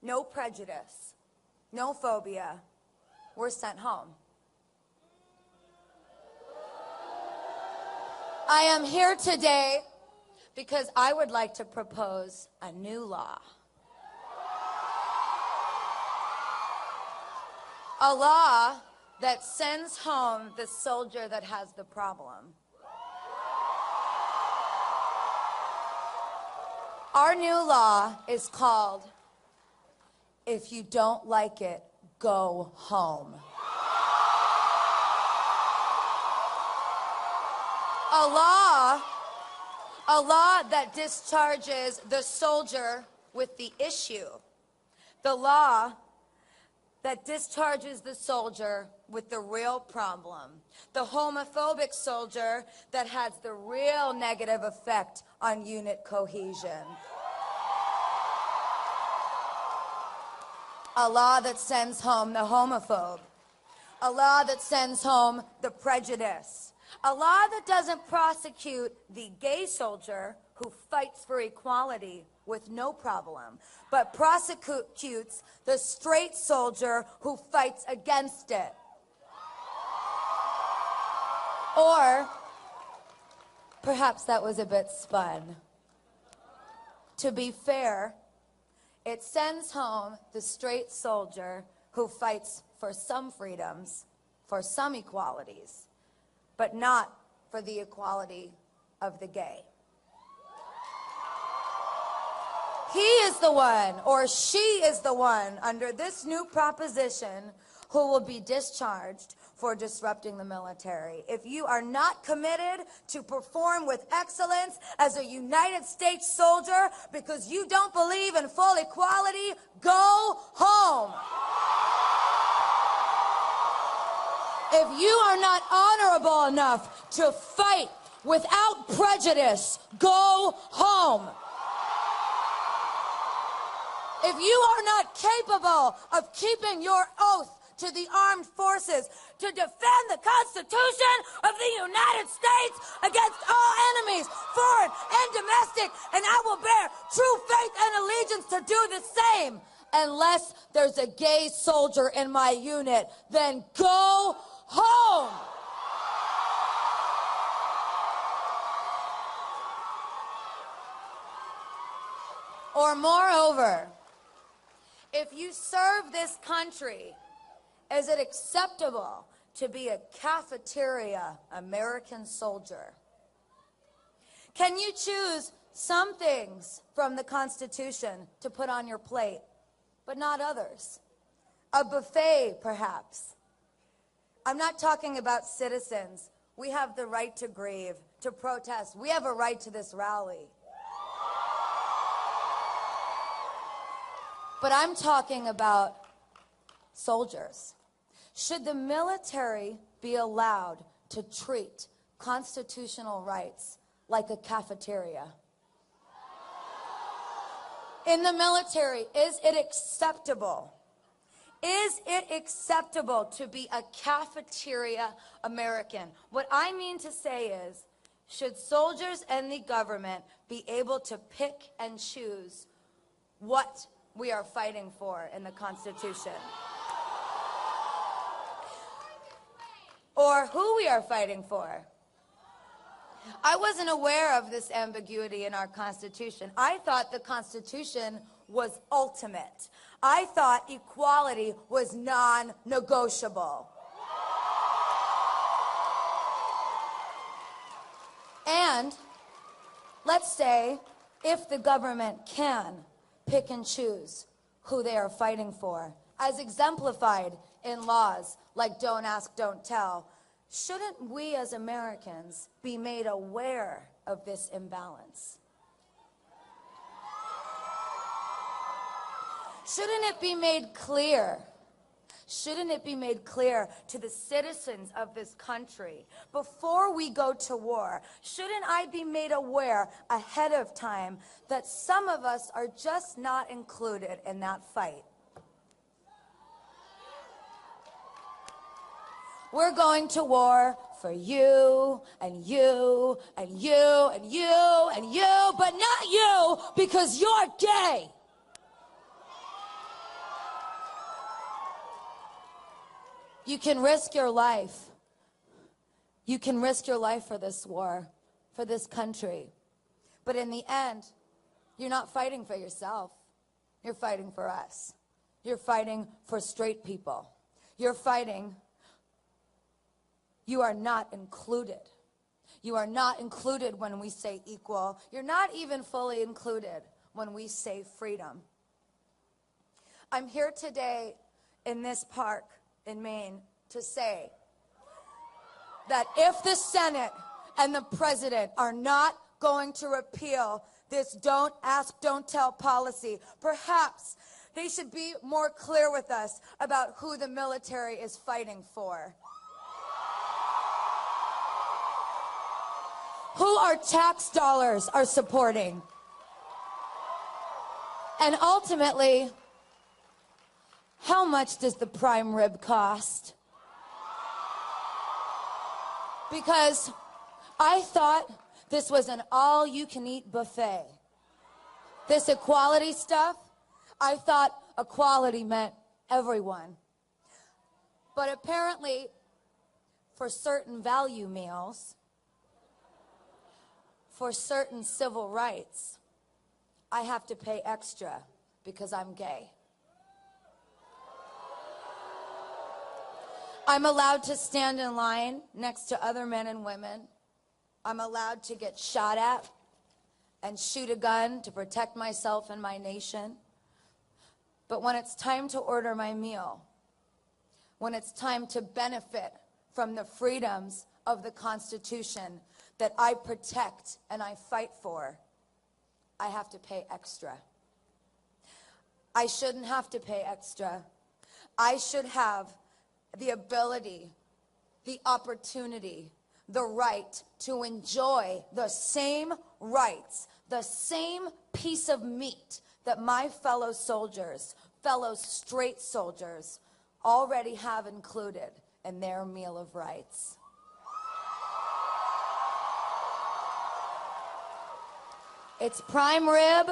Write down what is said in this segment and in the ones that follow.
no prejudice, no phobia, were sent home. I am here today because I would like to propose a new law. A law that sends home the soldier that has the problem. Our new law is called, If You Don't Like It, Go Home. A law that discharges the soldier with the issue. The law that discharges the soldier with the real problem. The homophobic soldier that has the real negative effect on unit cohesion. A law that sends home the homophobe. A law that sends home the prejudice. A law that doesn't prosecute the gay soldier who fights for equality with no problem, but prosecutes the straight soldier who fights against it. Or perhaps that was a bit spun. To be fair, it sends home the straight soldier who fights for some freedoms, for some equalities, but not for the equality of the gay. He is the one, or she is the one, under this new proposition, who will be discharged for disrupting the military. If you are not committed to perform with excellence as a United States soldier because you don't believe in full equality, go home. If you are not honorable enough to fight without prejudice, go home. If you are not capable of keeping your oath to the armed forces to defend the Constitution of the United States against all enemies, foreign and domestic, and I will bear true faith and allegiance to do the same. Unless there's a gay soldier in my unit, then go home. Or moreover, if you serve this country, is it acceptable to be a cafeteria American soldier? Can you choose some things from the Constitution to put on your plate, but not others? A buffet, perhaps. I'm not talking about citizens. We have the right to grieve, to protest. We have a right to this rally. But I'm talking about soldiers. Should the military be allowed to treat constitutional rights like a cafeteria? In the military, is it acceptable? Is it acceptable to be a cafeteria American? What I mean to say is, should soldiers and the government be able to pick and choose what we are fighting for in the Constitution? Or who we are fighting for? I wasn't aware of this ambiguity in our Constitution. I thought the Constitution was ultimate. I thought equality was non-negotiable. And let's say if the government can pick and choose who they are fighting for, as exemplified in laws like Don't Ask, Don't Tell, shouldn't we as Americans be made aware of this imbalance? Shouldn't it be made clear? Shouldn't it be made clear to the citizens of this country before we go to war? Shouldn't I be made aware ahead of time that some of us are just not included in that fight? We're going to war for you, and you, and you, and you, and you, but not you because you're gay. You can risk your life. You can risk your life for this war, for this country. But in the end, you're not fighting for yourself. You're fighting for us. You're fighting for straight people. You're fighting. You are not included. You are not included when we say equal. You're not even fully included when we say freedom. I'm here today in this park in Maine to say that if the Senate and the President are not going to repeal this don't ask, don't tell policy, perhaps they should be more clear with us about who the military is fighting for. Who our tax dollars are supporting. And ultimately, how much does the prime rib cost? Because I thought this was an all-you-can-eat buffet. This equality stuff, I thought equality meant everyone. But apparently, for certain value meals, for certain civil rights, I have to pay extra because I'm gay. I'm allowed to stand in line next to other men and women. I'm allowed to get shot at and shoot a gun to protect myself and my nation. But when it's time to order my meal, when it's time to benefit from the freedoms of the Constitution that I protect and I fight for, I have to pay extra. I shouldn't have to pay extra. I should have the ability, the opportunity, the right to enjoy the same rights, the same piece of meat that my fellow soldiers, fellow straight soldiers, already have included in their meal of rights. It's prime rib,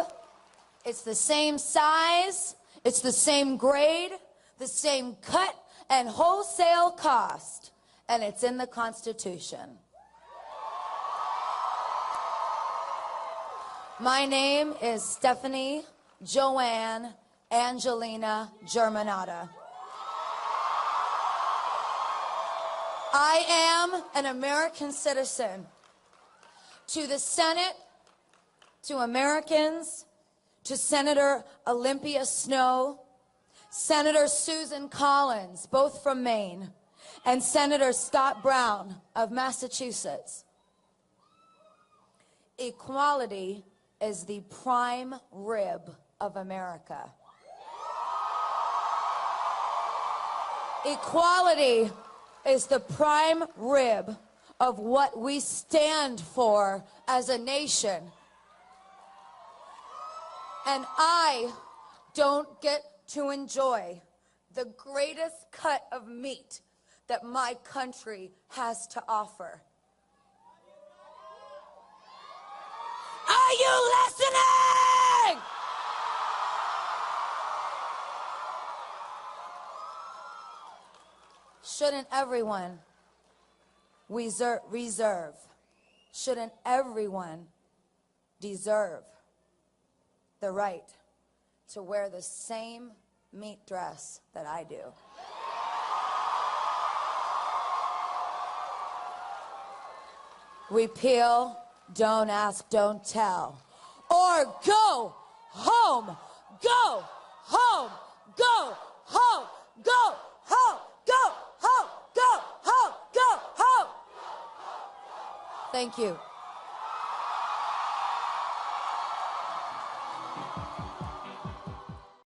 it's the same size, it's the same grade, the same cut and wholesale cost, and it's in the Constitution. My name is Stephanie Joanne Angelina Germanata. I am an American citizen. To the Senate, to Americans, to Senator Olympia Snowe, Senator Susan Collins, both from Maine, and Senator Scott Brown of Massachusetts. Equality is the prime rib of America. Equality is the prime rib of what we stand for as a nation. And I don't get to enjoy the greatest cut of meat that my country has to offer. Are you listening? Shouldn't everyone shouldn't everyone deserve the right to wear the same meat dress that I do? Repeal, don't ask, don't tell. Or go home, go home, go home, go home, go home, go home, go home. Thank you.